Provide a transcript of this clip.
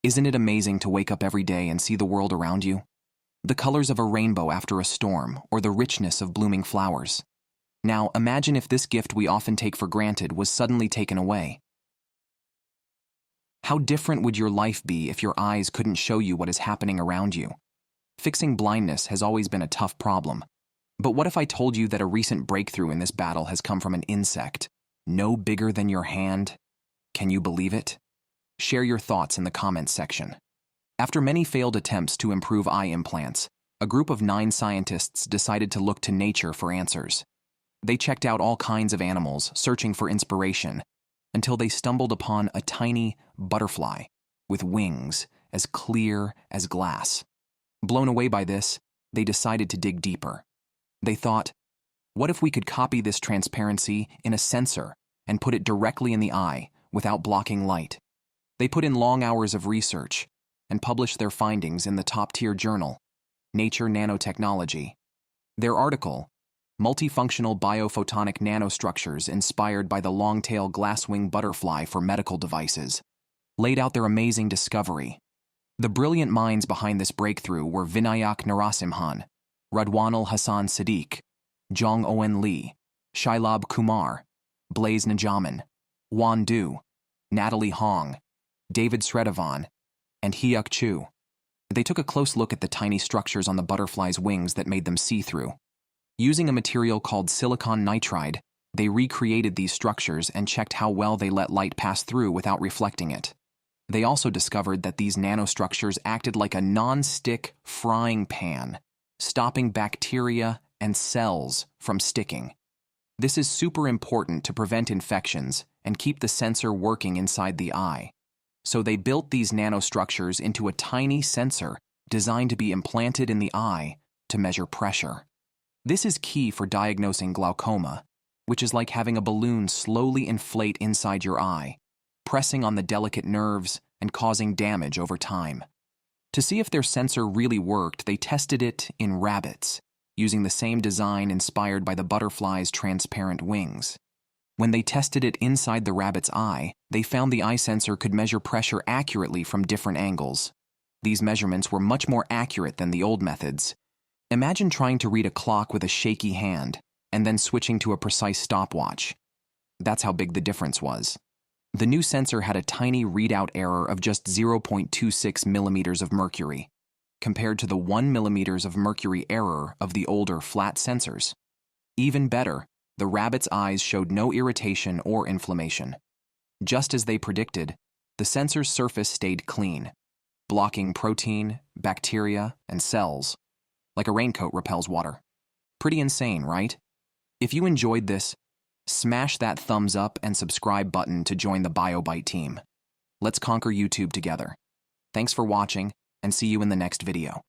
Isn't it amazing to wake up every day and see the world around you? The colors of a rainbow after a storm, or the richness of blooming flowers. Now, imagine if this gift we often take for granted was suddenly taken away. How different would your life be if your eyes couldn't show you what is happening around you? Fixing blindness has always been a tough problem. But what if I told you that a recent breakthrough in this battle has come from an insect, no bigger than your hand? Can you believe it? Share your thoughts in the comments section. After many failed attempts to improve eye implants, a group of 9 scientists decided to look to nature for answers. They checked out all kinds of animals, searching for inspiration, until they stumbled upon a tiny butterfly with wings as clear as glass. Blown away by this, they decided to dig deeper. They thought, what if we could copy this transparency in a sensor and put it directly in the eye without blocking light? They put in long hours of research and published their findings in the top-tier journal, Nature Nanotechnology. Their article, Multifunctional Biophotonic Nanostructures Inspired by the Long-Tail Glasswing Butterfly for Medical Devices, laid out their amazing discovery. The brilliant minds behind this breakthrough were Vinayak Narasimhan, Radwanul Hasan Siddique, Jeong Lee, Shailabh Kumar, Blaise Ndjamen, Juan, Natalie, David Sretavan, and aHyuck Choo. They took a close look at the tiny structures on the butterfly's wings that made them see-through. Using a material called silicon nitride, they recreated these structures and checked how well they let light pass through without reflecting it. They also discovered that these nanostructures acted like a non-stick frying pan, stopping bacteria and cells from sticking. This is super important to prevent infections and keep the sensor working inside the eye. So they built these nanostructures into a tiny sensor designed to be implanted in the eye to measure pressure. This is key for diagnosing glaucoma, which is like having a balloon slowly inflate inside your eye, pressing on the delicate nerves and causing damage over time. To see if their sensor really worked, they tested it in rabbits, using the same design inspired by the butterfly's transparent wings. When they tested it inside the rabbit's eye, they found the eye sensor could measure pressure accurately from different angles. These measurements were much more accurate than the old methods. Imagine trying to read a clock with a shaky hand and then switching to a precise stopwatch. That's how big the difference was. The new sensor had a tiny readout error of just 0.26 millimeters of mercury, compared to the 1 millimeters of mercury error of the older flat sensors. Even better, the rabbit's eyes showed no irritation or inflammation. Just as they predicted, the sensor's surface stayed clean, blocking protein, bacteria, and cells, like a raincoat repels water. Pretty insane, right? If you enjoyed this, smash that thumbs up and subscribe button to join the BioByte team. Let's conquer YouTube together. Thanks for watching, and see you in the next video.